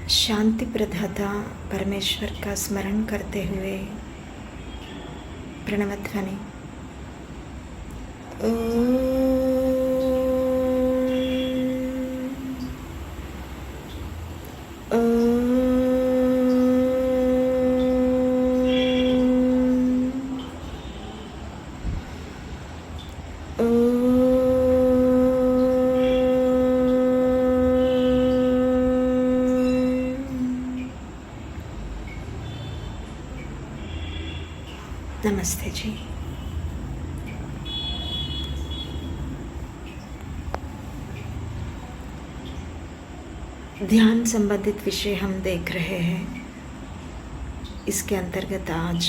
शांति प्रदाता परमेश्वर का स्मरण करते हुए प्रणवध्वनि नमस्ते जी। ध्यान संबंधित विषय हम देख रहे हैं। इसके अंतर्गत आज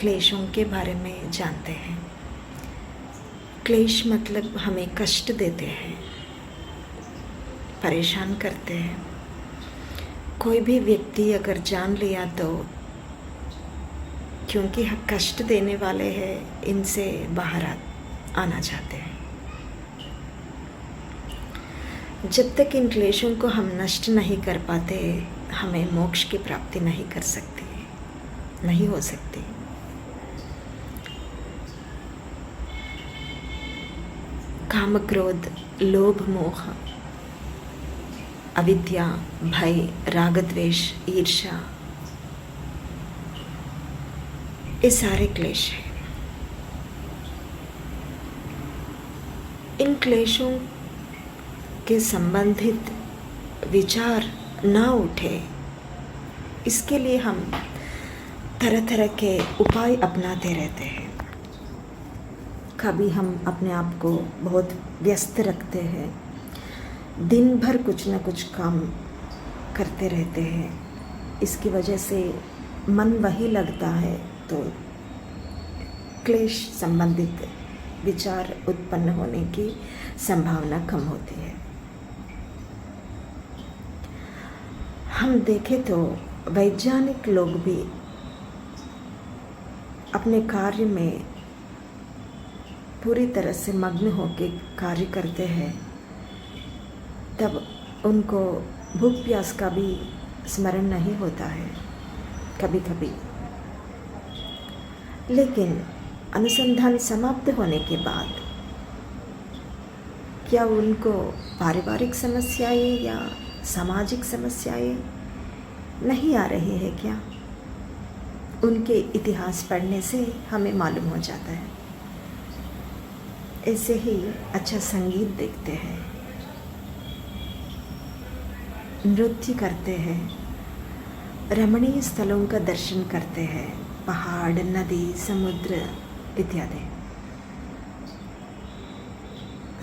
क्लेशों के बारे में जानते हैं। क्लेश मतलब हमें कष्ट देते हैं, परेशान करते हैं। कोई भी व्यक्ति अगर जान लिया तो क्योंकि हम कष्ट देने वाले हैं, इनसे बाहर आना चाहते हैं। जब तक इन क्लेशों को हम नष्ट नहीं कर पाते, हमें मोक्ष की प्राप्ति नहीं कर सकती, नहीं हो सकती। काम, क्रोध, लोभ, मोह, अविद्या, भय, राग, द्वेष, ईर्ष्या, ये सारे क्लेश हैं। इन क्लेशों के संबंधित विचार ना उठे, इसके लिए हम तरह तरह के उपाय अपनाते रहते हैं। कभी हम अपने आप को बहुत व्यस्त रखते हैं, दिन भर कुछ ना कुछ काम करते रहते हैं। इसकी वजह से मन वही लगता है, तो क्लेश संबंधित विचार उत्पन्न होने की संभावना कम होती है। हम देखें तो वैज्ञानिक लोग भी अपने कार्य में पूरी तरह से मग्न होकर कार्य करते हैं, तब उनको भूख प्यास का भी स्मरण नहीं होता है कभी कभी। लेकिन अनुसंधान समाप्त होने के बाद क्या उनको पारिवारिक समस्याएं या सामाजिक समस्याएं नहीं आ रही है क्या? उनके इतिहास पढ़ने से हमें मालूम हो जाता है। ऐसे ही अच्छा संगीत देखते हैं, नृत्य करते हैं, रमणीय स्थलों का दर्शन करते हैं, पहाड़, नदी, समुद्र इत्यादि।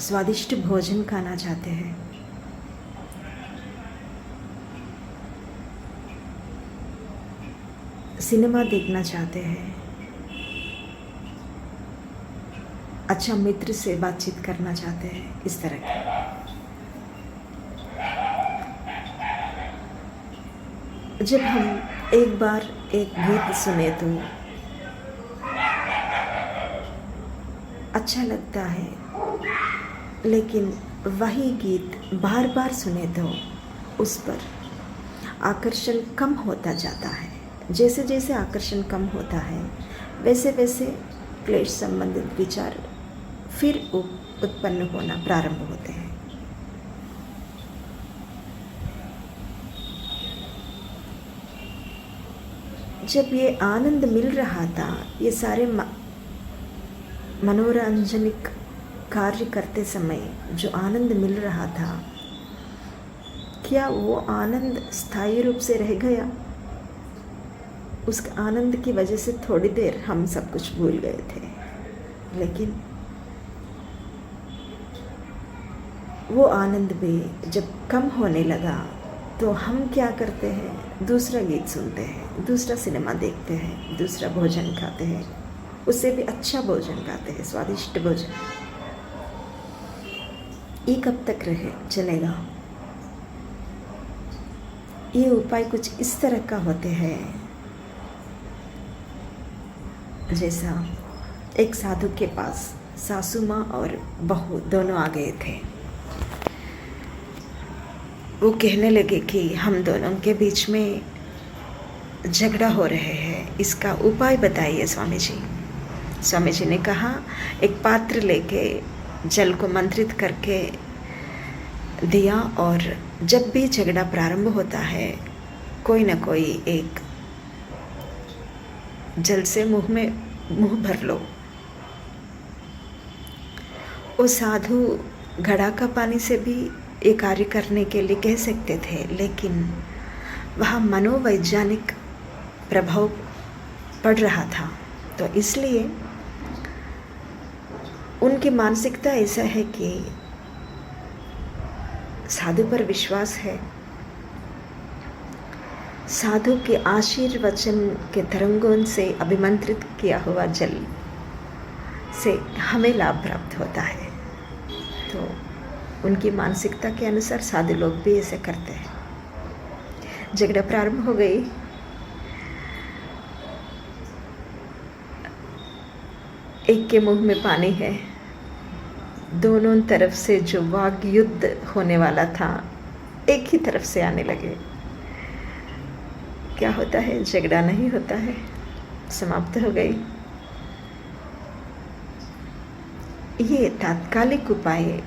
स्वादिष्ट भोजन खाना चाहते हैं, सिनेमा देखना चाहते हैं, अच्छा मित्र से बातचीत करना चाहते हैं। इस तरह के जब हम एक बार एक गीत सुने तो अच्छा लगता है, लेकिन वही गीत बार बार सुने तो उस पर आकर्षण कम होता जाता है। जैसे जैसे आकर्षण कम होता है, वैसे वैसे क्लेश संबंधित विचार फिर उत्पन्न होना प्रारंभ होते हैं। जब ये आनंद मिल रहा था, ये सारे मनोरंजनिक कार्य करते समय जो आनंद मिल रहा था, क्या वो आनंद स्थायी रूप से रह गया? उस आनंद की वजह से थोड़ी देर हम सब कुछ भूल गए थे, लेकिन वो आनंद भी जब कम होने लगा तो हम क्या करते हैं? दूसरा गीत सुनते हैं, दूसरा सिनेमा देखते हैं, दूसरा भोजन खाते हैं, उससे भी अच्छा भोजन खाते हैं, स्वादिष्ट भोजन। ये कब तक रहे चलेगा? ये उपाय कुछ इस तरह का होते हैं, जैसा एक साधु के पास सासू माँ और बहू दोनों आ गए थे। वो कहने लगे कि हम दोनों के बीच में झगड़ा हो रहे हैं, इसका उपाय बताइए स्वामी जी। स्वामी जी ने कहा, एक पात्र लेके जल को मंत्रित करके दिया और जब भी झगड़ा प्रारंभ होता है कोई ना कोई एक जल से मुंह भर लो। वो साधु घड़ा का पानी से भी ये कार्य करने के लिए कह सकते थे, लेकिन वहाँ मनोवैज्ञानिक प्रभाव पड़ रहा था, तो इसलिए उनकी मानसिकता ऐसा है कि साधु पर विश्वास है, साधु के आशीर्वचन के तरंगों से अभिमंत्रित किया हुआ जल से हमें लाभ प्राप्त होता है। तो उनकी मानसिकता के अनुसार साधु लोग भी ऐसे करते हैं। झगड़ा प्रारंभ हो गई। एक के मुंह में पानी है, दोनों तरफ से जो वाग युद्ध होने वाला था एक ही तरफ से आने लगे। क्या होता है? झगड़ा नहीं होता है, समाप्त हो गई। ये तात्कालिक उपाय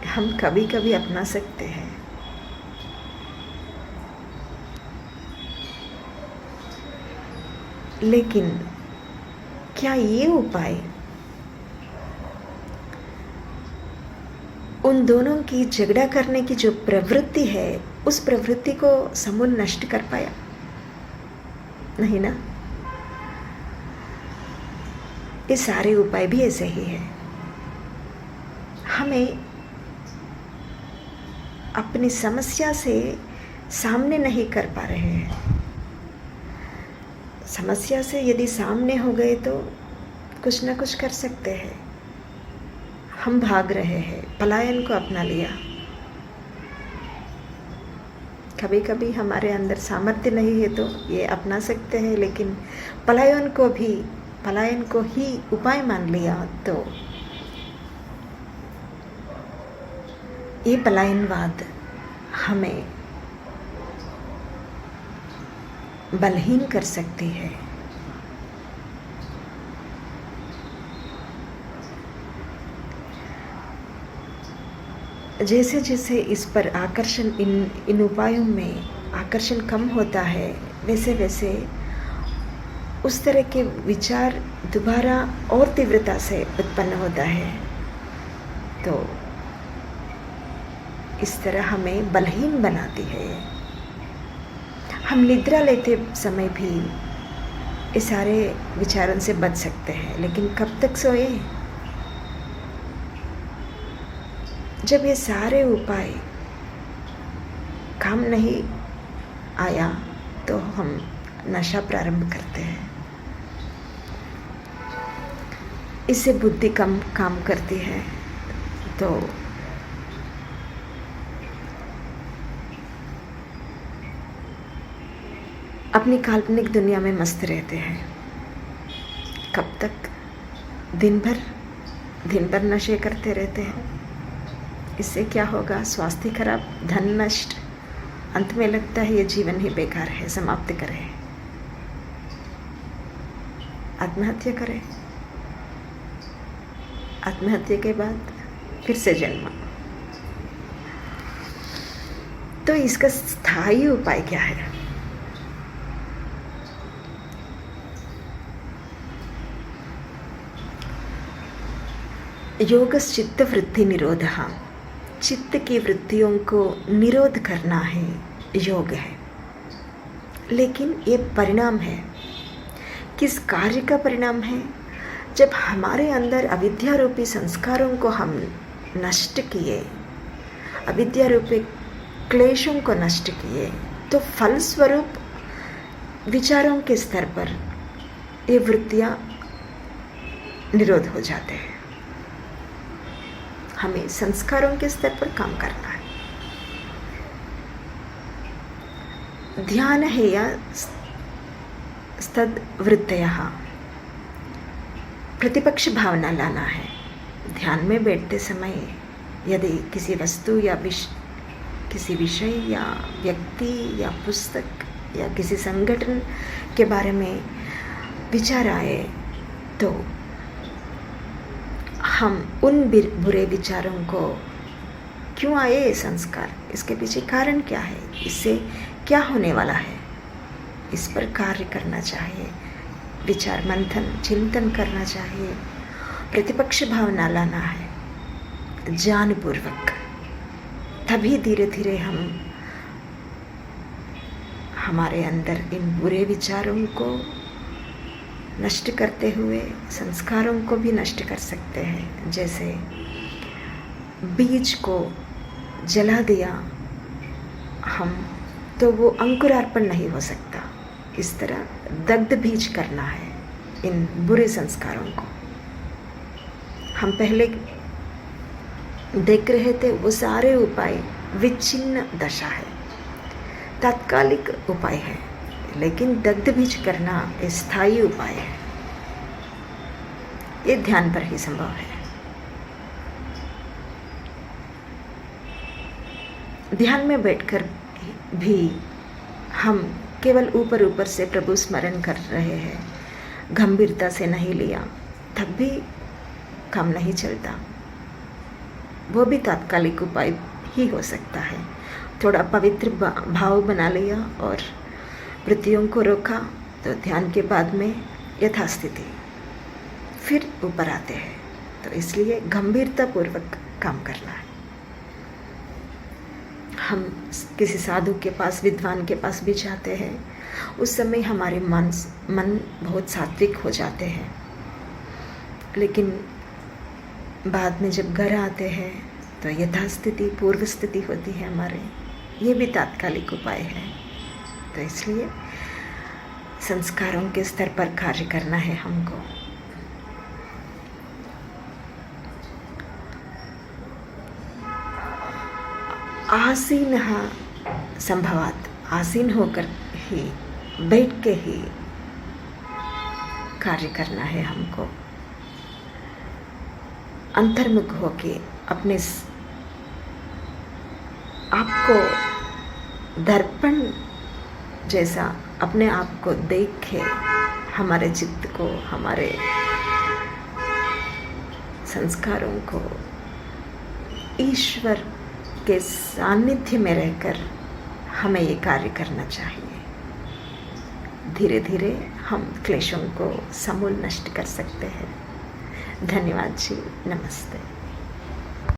हम कभी कभी अपना सकते हैं, लेकिन क्या ये उपाय उन दोनों की झगड़ा करने की जो प्रवृत्ति है उस प्रवृत्ति को समूल नष्ट कर पाया? नहीं ना। ये सारे उपाय भी ऐसे ही है। हमें अपनी समस्या से सामने नहीं कर पा रहे हैं। समस्या से यदि सामने हो गए तो कुछ ना कुछ कर सकते हैं। हम भाग रहे हैं, पलायन को अपना लिया। कभी कभी हमारे अंदर सामर्थ्य नहीं है तो ये अपना सकते हैं, लेकिन पलायन को ही उपाय मान लिया तो ये पलायनवाद हमें बलहीन कर सकती है। जैसे जैसे इस पर आकर्षण, इन उपायों में आकर्षण कम होता है, वैसे वैसे उस तरह के विचार दोबारा और तीव्रता से उत्पन्न होता है। तो इस तरह हमें बलहीन बनाती है। हम निद्रा लेते समय भी ये सारे विचारों से बच सकते हैं, लेकिन कब तक सोए? जब ये सारे उपाय काम नहीं आया तो हम नशा प्रारंभ करते हैं। इससे बुद्धि कम काम करती है, तो अपनी काल्पनिक दुनिया में मस्त रहते हैं। कब तक? दिन भर नशे करते रहते हैं। इससे क्या होगा? स्वास्थ्य खराब, धन नष्ट, अंत में लगता है ये जीवन ही बेकार है, समाप्त करें, आत्महत्या करें। आत्महत्या के बाद फिर से जन्म। तो इसका स्थायी उपाय क्या है? योगश्चित्त वृत्ति निरोधः, चित्त की वृत्तियों को निरोध करना है, योग है। लेकिन ये परिणाम है, किस कार्य का परिणाम है? जब हमारे अंदर अविद्या रूपी संस्कारों को हम नष्ट किए, अविद्या रूपी क्लेशों को नष्ट किए, तो फलस्वरूप विचारों के स्तर पर ये वृत्तियाँ निरोध हो जाते हैं। हमें संस्कारों के स्तर पर काम करना है। ध्यान है या तद्वृत्तयः, प्रतिपक्ष भावना लाना है। ध्यान में बैठते समय यदि किसी वस्तु या किसी विषय या व्यक्ति या पुस्तक या किसी संगठन के बारे में विचार आए तो हम उन बुरे विचारों को, क्यों आए ये संस्कार, इसके पीछे कारण क्या है, इससे क्या होने वाला है, इस पर कार्य करना चाहिए, विचार मंथन चिंतन करना चाहिए, प्रतिपक्ष भावना लाना है जानपूर्वक। तभी धीरे धीरे हम हमारे अंदर इन बुरे विचारों को नष्ट करते हुए संस्कारों को भी नष्ट कर सकते हैं। जैसे बीज को जला दिया हम तो वो अंकुरार्पण नहीं हो सकता, इस तरह दग्ध बीज करना है इन बुरे संस्कारों को। हम पहले देख रहे थे वो सारे उपाय विच्छिन्न दशा है, तात्कालिक उपाय है, लेकिन दग्ध बीज करना स्थायी उपाय है। ये ध्यान पर ही संभव है। ध्यान में बैठकर भी हम केवल ऊपर ऊपर से प्रभु स्मरण कर रहे हैं, गंभीरता से नहीं लिया, तब भी काम नहीं चलता। वो भी तात्कालिक उपाय ही हो सकता है। थोड़ा पवित्र भाव बना लिया और वृत्तियों को रोका तो ध्यान के बाद में यथास्थिति फिर ऊपर आते हैं। तो इसलिए गंभीरता पूर्वक काम करना है। हम किसी साधु के पास, विद्वान के पास भी जाते हैं, उस समय हमारे मन बहुत सात्विक हो जाते हैं, लेकिन बाद में जब घर आते हैं तो यथास्थिति पूर्व स्थिति होती है हमारे। ये भी तात्कालिक उपाय है। तो इसलिए संस्कारों के स्तर पर कार्य करना है हमको। आसीन संभवात, आसीन होकर ही, बैठ के ही कार्य करना है हमको। अंतर्मुख होके अपने आपको दर्पण जैसा अपने आप को देखे, हमारे चित्त को, हमारे संस्कारों को ईश्वर के सानिध्य में रहकर हमें ये कार्य करना चाहिए। धीरे धीरे हम क्लेशों को समूल नष्ट कर सकते हैं। धन्यवाद जी, नमस्ते।